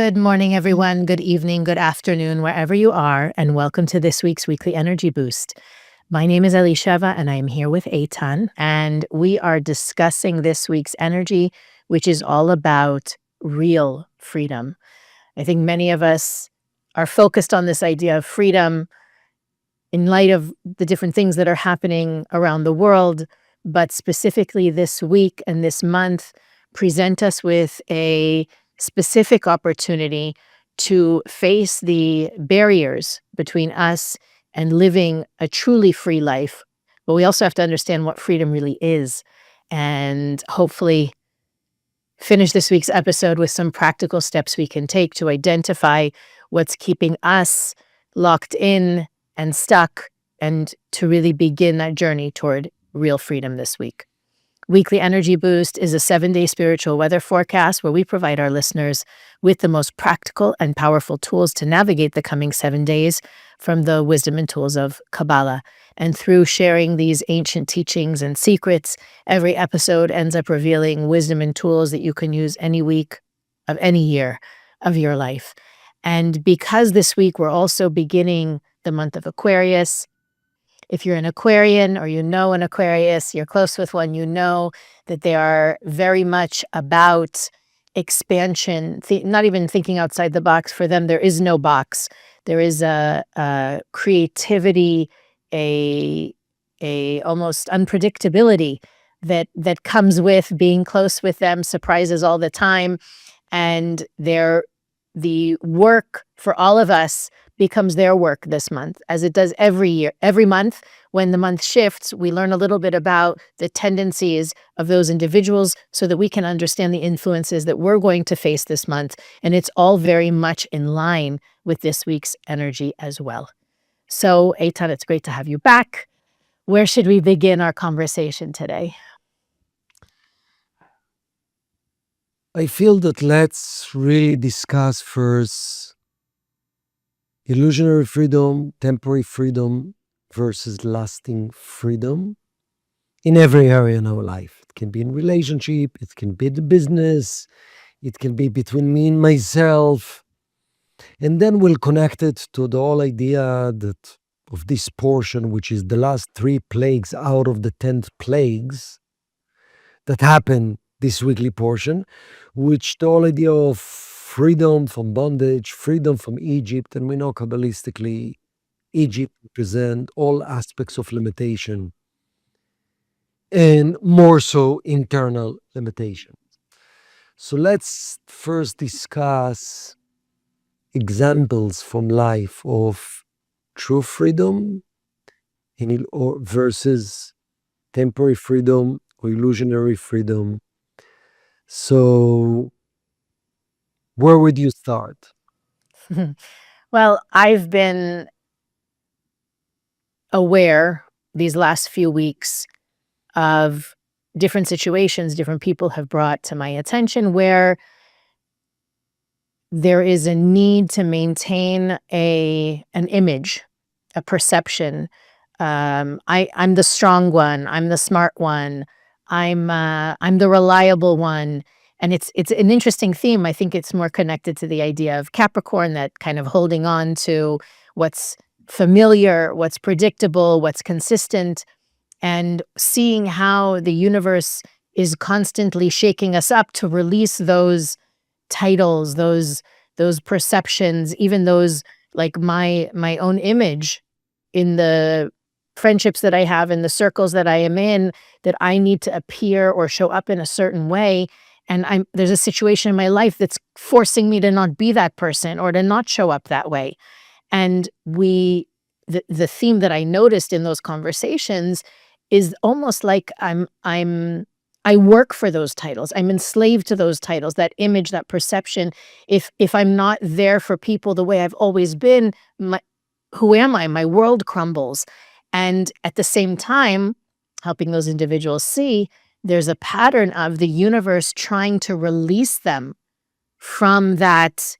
Good morning, everyone. Good evening, good afternoon, wherever you are, and welcome to this week's Weekly Energy Boost. My name is Elisheva, and I am here with Eitan, and we are discussing this week's energy, which is all about real freedom. I think many of us are focused on this idea of freedom in light of the different things that are happening around the world, but specifically this week and this month present us with a specific opportunity to face the barriers between us and living a truly free life. But we also have to understand what freedom really is, and hopefully finish this week's episode with some practical steps we can take to identify what's keeping us locked in and stuck, and to really begin that journey toward real freedom this week. Weekly Energy Boost is a 7-day spiritual weather forecast where we provide our listeners with the most practical and powerful tools to navigate the coming 7 days from the wisdom and tools of Kabbalah. And through sharing these ancient teachings and secrets, every episode ends up revealing wisdom and tools that you can use any week of any year of your life. And because this week we're also beginning the month of Aquarius, if you're an Aquarian or you know an Aquarius, you're close with one, you know that they are very much about expansion, not even thinking outside the box. For them, there is no box. There is a creativity, a almost unpredictability that comes with being close with them, surprises all the time. And the work for all of us becomes their work this month, as it does every year. Every month, when the month shifts, we learn a little bit about the tendencies of those individuals so that we can understand the influences that we're going to face this month. And it's all very much in line with this week's energy as well. So, Eitan, it's great to have you back. Where should we begin our conversation today? I feel that let's really discuss first illusionary freedom, temporary freedom versus lasting freedom in every area in our life. It can be in relationship, it can be the business, it can be between me and myself. And then we'll connect it to the whole idea that of this portion, which is the last 3 plagues out of the 10th plagues that happen this weekly portion, which the whole idea of freedom from bondage, freedom from Egypt, and we know Kabbalistically, Egypt represents all aspects of limitation, and more so internal limitation. So let's first discuss examples from life of true freedom or versus temporary freedom or illusionary freedom. So where would you start? Well, I've been aware these last few weeks of different situations different people have brought to my attention where there is a need to maintain an image, a perception. I'm the strong one. I'm the smart one. I'm the reliable one. And it's an interesting theme. I think it's more connected to the idea of Capricorn, that kind of holding on to what's familiar, what's predictable, what's consistent, and seeing how the universe is constantly shaking us up to release those titles, those perceptions, even those, like my own image in the friendships that I have, in the circles that I am in, that I need to appear or show up in a certain way. And there's a situation in my life that's forcing me to not be that person or to not show up that way. And the theme that I noticed in those conversations is almost like I work for those titles. I'm enslaved to those titles, that image, that perception. If I'm not there for people the way I've always been, who am I? My world crumbles. And at the same time, helping those individuals see there's a pattern of the universe trying to release them from that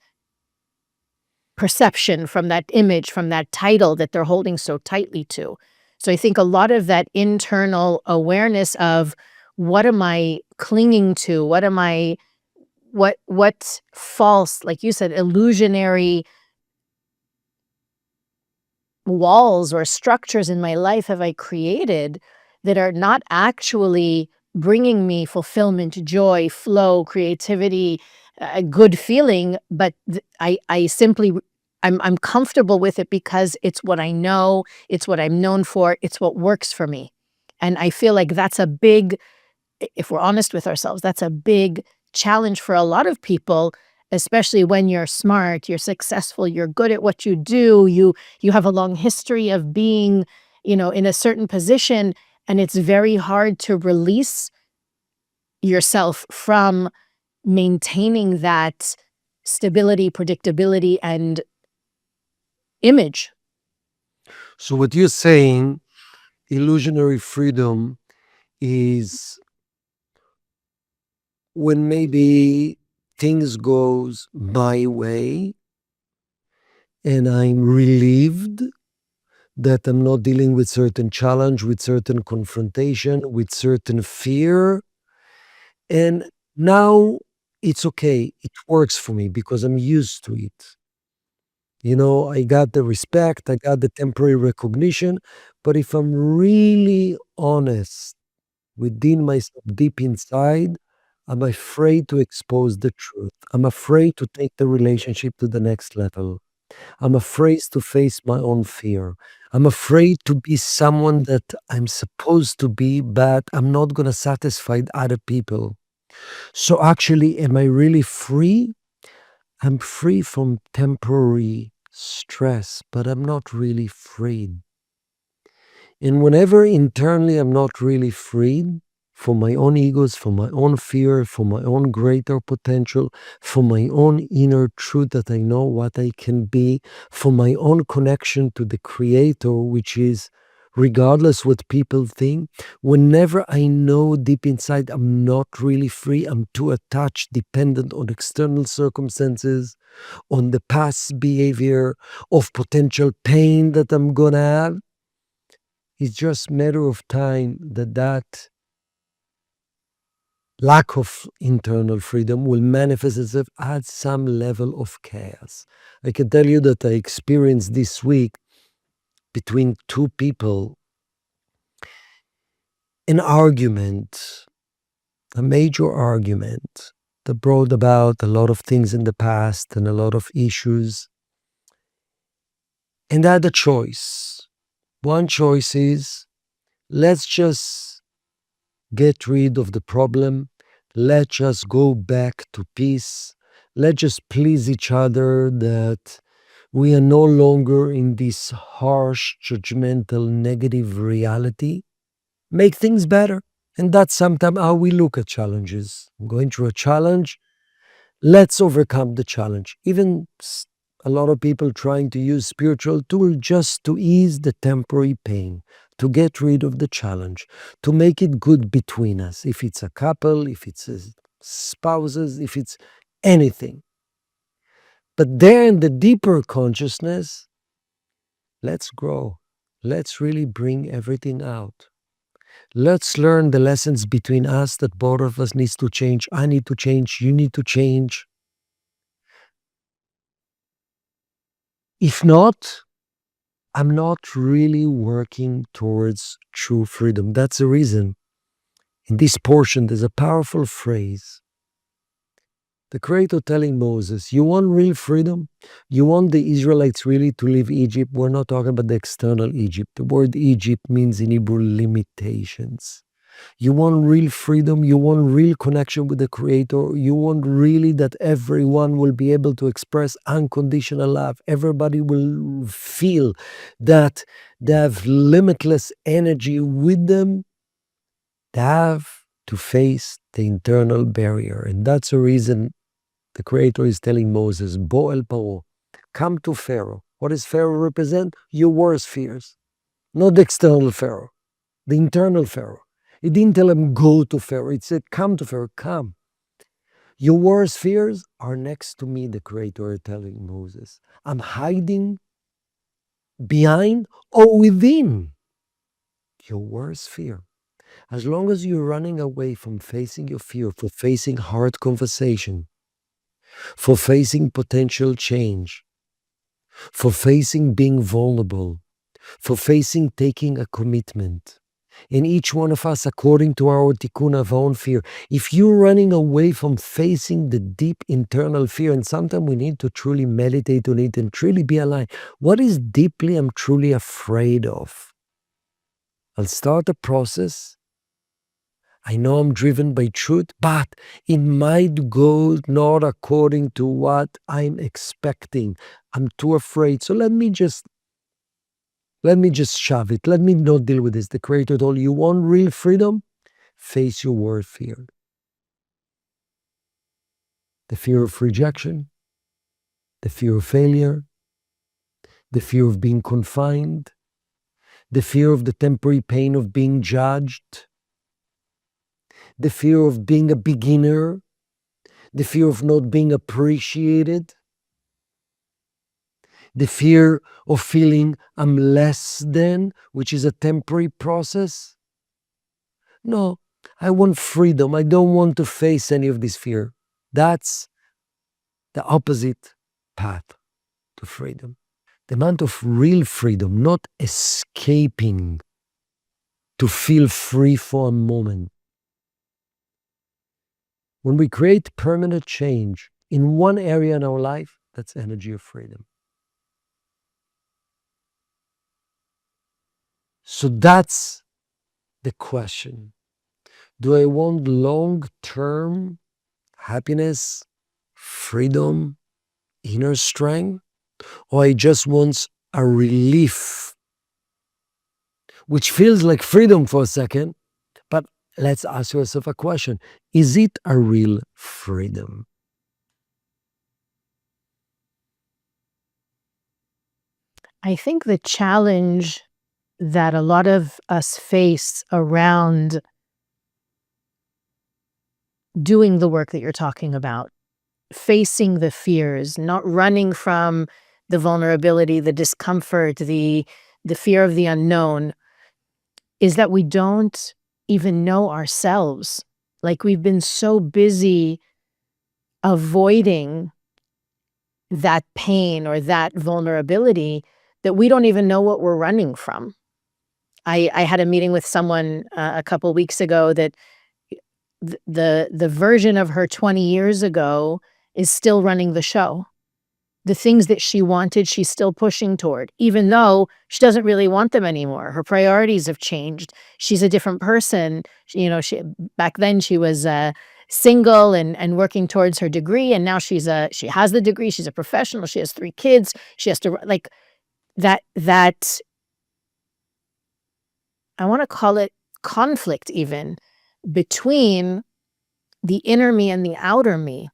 perception, from that image, from that title that they're holding so tightly to. So I think a lot of that internal awareness of, what am I clinging to? What am I what false, like you said, illusionary walls or structures in my life have I created that are not actually bringing me fulfillment, joy, flow, creativity, a good feeling, but I simply I'm comfortable with it because it's what I know, it's what I'm known for, it's what works for me. And I feel like that's a big, if we're honest with ourselves, that's a big challenge for a lot of people, especially when you're smart, you're successful, you're good at what you do, you have a long history of being, in a certain position, and it's very hard to release yourself from maintaining that stability, predictability, and image. So what you're saying, illusionary freedom is when maybe things goes my way and I'm relieved that I'm not dealing with certain challenge, with certain confrontation, with certain fear. And now it's okay. It works for me because I'm used to it. I got the respect, I got the temporary recognition. But if I'm really honest within myself, deep inside, I'm afraid to expose the truth. I'm afraid to take the relationship to the next level. I'm afraid to face my own fear. I'm afraid to be someone that I'm supposed to be, but I'm not going to satisfy other people. So, actually, am I really free? I'm free from temporary stress, but I'm not really free. And whenever internally I'm not really freed for my own egos, for my own fear, for my own greater potential, for my own inner truth that I know what I can be, for my own connection to the creator, which is regardless what people think, whenever I know deep inside I'm not really free, I'm too attached, dependent on external circumstances, on the past behavior, of potential pain that I'm gonna have, it's just matter of time that that lack of internal freedom will manifest itself at some level of chaos. I can tell you that I experienced this week between two people an argument, a major argument that brought about a lot of things in the past and a lot of issues. And I had a choice. One choice is let's just get rid of the problem. Let's just go back to peace. Let's just please each other that we are no longer in this harsh, judgmental, negative reality. Make things better. And that's sometimes how we look at challenges. Going through a challenge, let's overcome the challenge. Even a lot of people trying to use spiritual tool just to ease the temporary pain, to get rid of the challenge, to make it good between us. If it's a couple, if it's spouses, if it's anything. But there in the deeper consciousness, let's grow. Let's really bring everything out. Let's learn the lessons between us that both of us needs to change. I need to change. You need to change. If not, I'm not really working towards true freedom. That's the reason. In this portion, there's a powerful phrase. The Creator telling Moses, you want real freedom? You want the Israelites really to leave Egypt? We're not talking about the external Egypt. The word Egypt means in Hebrew limitations. You want real freedom? You want real connection with the Creator? You want really that everyone will be able to express unconditional love? Everybody will feel that they have limitless energy with them? They have to face the internal barrier. And that's the reason the Creator is telling Moses, Bo el Paro, come to Pharaoh. What does Pharaoh represent? Your worst fears. Not the external Pharaoh, the internal Pharaoh. He didn't tell him, go to Pharaoh. He said, come to Pharaoh, come. Your worst fears are next to me, the Creator telling Moses. I'm hiding behind or within your worst fear. As long as you're running away from facing your fear, for facing hard conversation, for facing potential change, for facing being vulnerable, for facing taking a commitment. And each one of us, according to our tikkun of our own fear, if you're running away from facing the deep internal fear, and sometimes we need to truly meditate on it and truly be aligned. What is deeply I'm truly afraid of? I'll start a process. I know I'm driven by truth, but it might go not according to what I'm expecting. I'm too afraid. So let me just shove it. Let me not deal with this. The Creator told you want real freedom? Face your worst fear. The fear of rejection, the fear of failure, the fear of being confined, the fear of the temporary pain of being judged, the fear of being a beginner, the fear of not being appreciated, the fear of feeling I'm less than, which is a temporary process. No, I want freedom. I don't want to face any of this fear. That's the opposite path to freedom. The amount of real freedom, not escaping to feel free for a moment. When we create permanent change in one area in our life, that's energy of freedom. So that's the question. Do I want long-term happiness, freedom, inner strength? Or I just want a relief, which feels like freedom for a second, but let's ask yourself a question. Is it a real freedom? I think the challenge that a lot of us face around doing the work that you're talking about, facing the fears, not running from the vulnerability, the discomfort, the fear of the unknown, is that we don't even know ourselves. Like we've been so busy avoiding that pain or that vulnerability that we don't even know what we're running from. I had a meeting with someone a couple weeks ago that the version of her 20 years ago is still running the show. The things that she wanted, she's still pushing toward, even though she doesn't really want them anymore. Her priorities have changed. She's a different person. She back then she was single and working towards her degree, and now she has the degree. She's a professional. She has 3 kids. She has to like that. I want to call it conflict even between the inner me and the outer me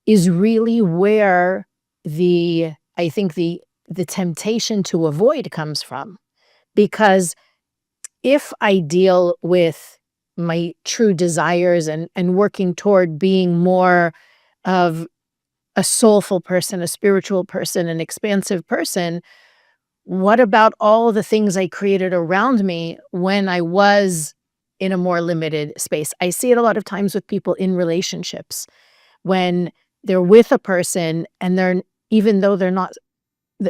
is really where I think the temptation to avoid comes from. Because if I deal with my true desires and working toward being more of a soulful person, a spiritual person, an expansive person, what about all the things I created around me when I was in a more limited space? I see it a lot of times with people in relationships when they're with a person and even though they're not,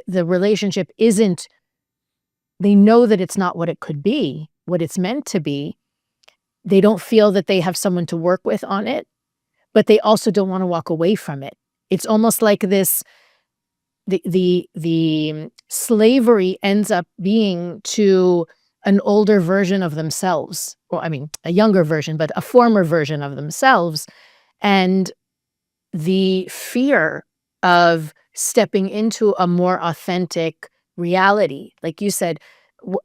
the relationship isn't, they know that it's not what it could be, what it's meant to be. They don't feel that they have someone to work with on it, but they also don't want to walk away from it. It's almost like this, the slavery ends up being to an older version of themselves, or I mean, a younger version, but a former version of themselves. And the fear of stepping into a more authentic reality. Like you said,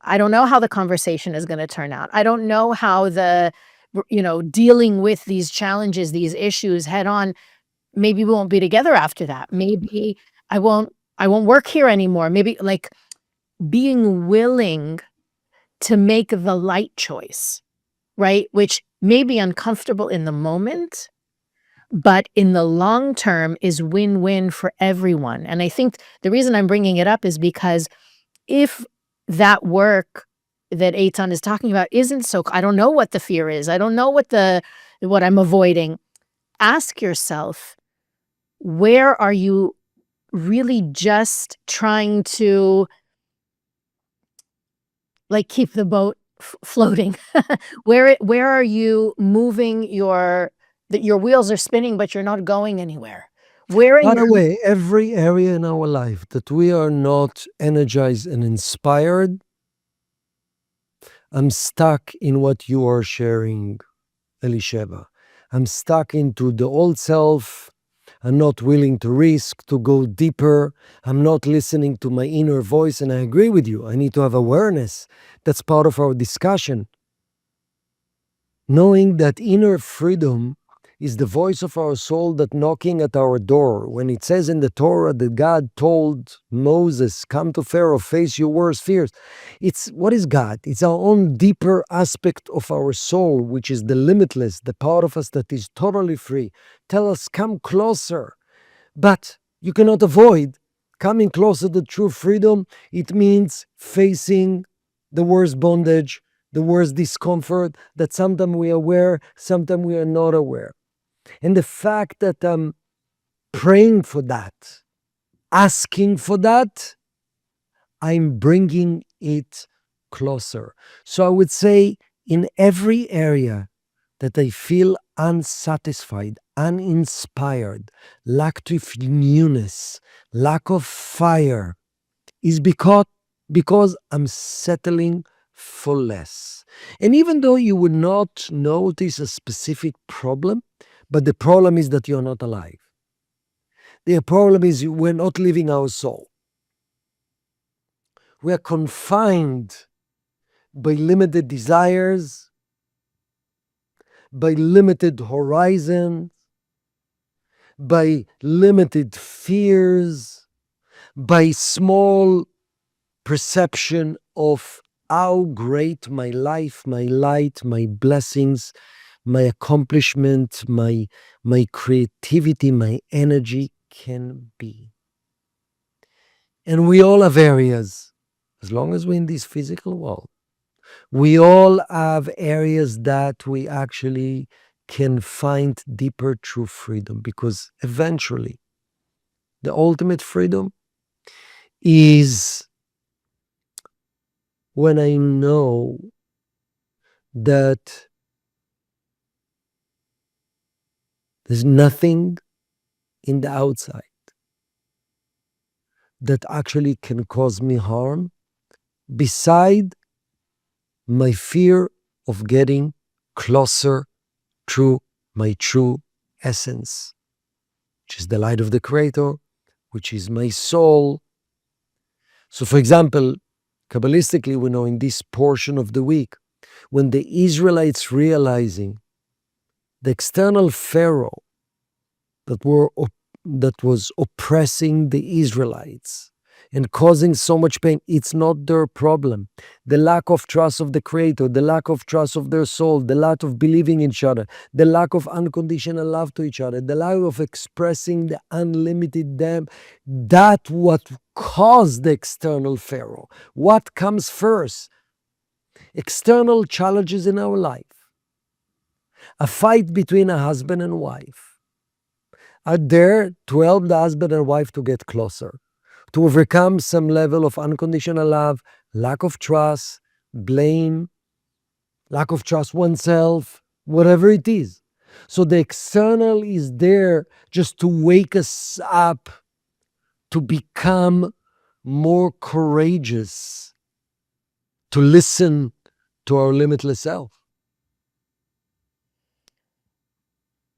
I don't know how the conversation is going to turn out. I don't know how dealing with these challenges, these issues head on. Maybe we won't be together after that. Maybe I won't work here anymore. Maybe like being willing to make the light choice, right? Which may be uncomfortable in the moment, but in the long term is win-win for everyone. And I think the reason I'm bringing it up is because if that work that Eitan is talking about isn't so, I don't know what the fear is. I don't know what I'm avoiding. Ask yourself, where are you really just trying to, like, keep the boat floating? Where are you moving that your wheels are spinning, but you're not going anywhere? Where in By the your way, every area in our life that we are not energized and inspired, I'm stuck in what you are sharing, Elisheva. I'm stuck into the old self. I'm not willing to risk, to go deeper. I'm not listening to my inner voice. And I agree with you. I need to have awareness. That's part of our discussion. Knowing that inner freedom is the voice of our soul that knocking at our door. When it says in the Torah that God told Moses, come to Pharaoh, face your worst fears. It's what is God? It's our own deeper aspect of our soul, which is the limitless, the part of us that is totally free. Tell us, come closer. But you cannot avoid coming closer to true freedom. It means facing the worst bondage, the worst discomfort that sometimes we are aware, sometimes we are not aware. And the fact that I'm praying for that, asking for that, I'm bringing it closer. So I would say in every area that I feel unsatisfied, uninspired, lack of newness, lack of fire, is because I'm settling for less. And even though you would not notice a specific problem, but the problem is that you're not alive. The problem is we're not living our soul. We are confined by limited desires, by limited horizons, by limited fears, by small perception of how great my life, my light, my blessings, my accomplishment, my creativity, my energy can be. And we all have areas, as long as we're in this physical world, we all have areas that we actually can find deeper true freedom, because eventually the ultimate freedom is when I know that there's nothing in the outside that actually can cause me harm beside my fear of getting closer to my true essence, which is the light of the Creator, which is my soul. So, for example, Kabbalistically, we know in this portion of the week, when the Israelites realizing the external Pharaoh that was oppressing the Israelites and causing so much pain, it's not their problem. The lack of trust of the Creator, the lack of trust of their soul, the lack of believing in each other, the lack of unconditional love to each other, the lack of expressing the unlimited them, that what caused the external Pharaoh. What comes first? External challenges in our life. A fight between a husband and wife are there to help the husband and wife to get closer, to overcome some level of unconditional love, lack of trust, blame, lack of trust oneself, whatever it is. So the external is there just to wake us up, to become more courageous, to listen to our limitless self.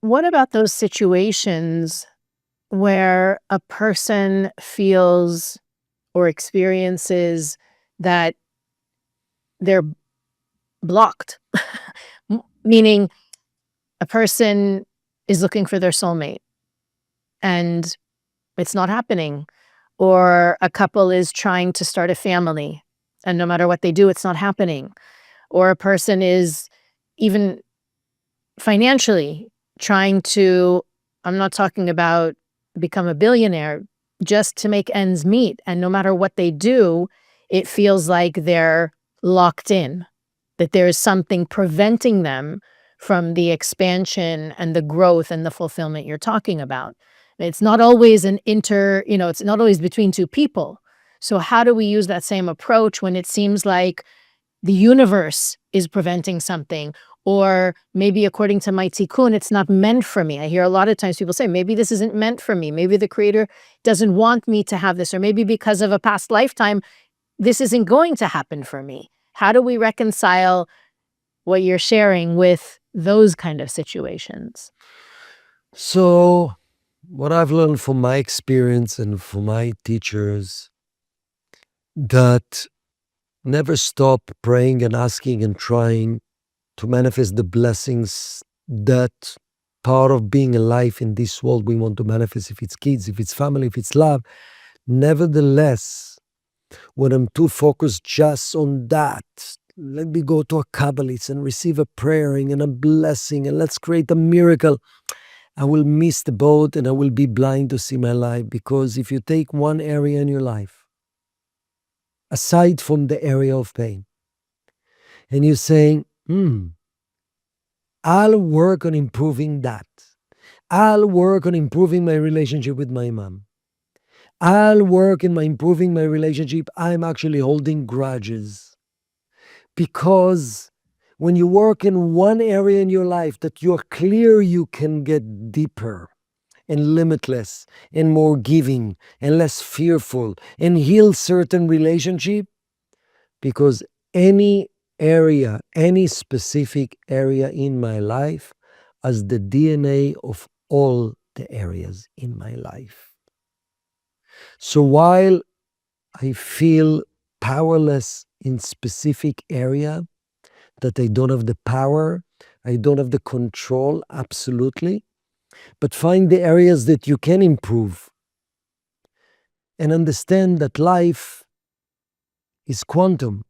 What about those situations where a person feels or experiences that they're blocked? Meaning a person is looking for their soulmate and it's not happening, or a couple is trying to start a family and no matter what they do, it's not happening, or a person is even financially trying to, I'm not talking about become a billionaire, just to make ends meet. And no matter what they do, it feels like they're locked in, that there is something preventing them from the expansion and the growth and the fulfillment you're talking about. It's not always it's not always between two people. So how do we use that same approach when it seems like the universe is preventing something, or maybe according to my tikkun, it's not meant for me. I hear a lot of times people say, maybe this isn't meant for me. Maybe the creator doesn't want me to have this, or maybe because of a past lifetime, this isn't going to happen for me. How do we reconcile what you're sharing with those kind of situations? So, what I've learned from my experience and from my teachers, that never stop praying and asking and trying to manifest the blessings that part of being alive in this world we want to manifest, if it's kids, if it's family, if it's love. Nevertheless, when I'm too focused just on that, let me go to a Kabbalist and receive a praying and a blessing and let's create a miracle. I will miss the boat and I will be blind to see my life. Because if you take one area in your life, aside from the area of pain, and you're saying, I'll work on improving that. I'll work on improving my relationship with my mom. I'll work in improving my relationship. I'm actually holding grudges. Because when you work in one area in your life that you're clear you can get deeper and limitless and more giving and less fearful and heal certain relationship, because any area, any specific area in my life as the DNA of all the areas in my life. So while I feel powerless in specific area, that I don't have the power, I don't have the control, absolutely, but find the areas that you can improve and understand that life is quantum.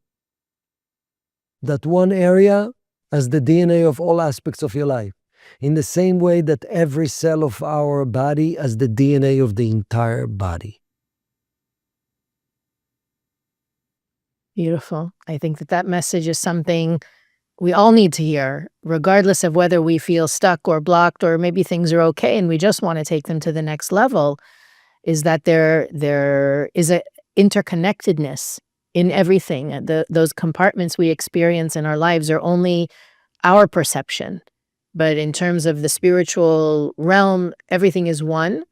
That one area has the DNA of all aspects of your life. In the same way that every cell of our body has the DNA of the entire body. Beautiful. I think that message is something we all need to hear, regardless of whether we feel stuck or blocked, or maybe things are okay and we just want to take them to the next level, is that there is a interconnectedness in everything. Those compartments we experience in our lives are only our perception. But in terms of the spiritual realm, everything is one.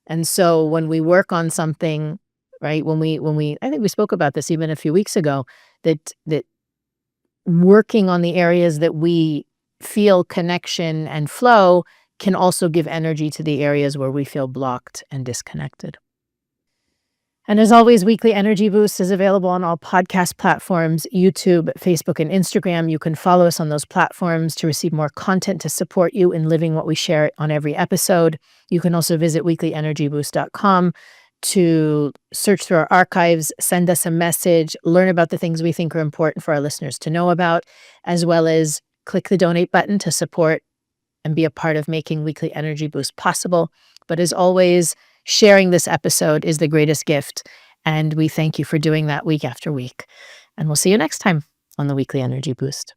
And so when we work on something, right, I think we spoke about this even a few weeks ago, that working on the areas that we feel connection and flow can also give energy to the areas where we feel blocked and disconnected. And as always, Weekly Energy Boost is available on all podcast platforms, YouTube, Facebook, and Instagram. You can follow us on those platforms to receive more content to support you in living what we share on every episode. You can also visit weeklyenergyboost.com to search through our archives, send us a message, learn about the things we think are important for our listeners to know about, as well as click the donate button to support and be a part of making Weekly Energy Boost possible. But as always, sharing this episode is the greatest gift, and we thank you for doing that week after week. And we'll see you next time on the Weekly Energy Boost.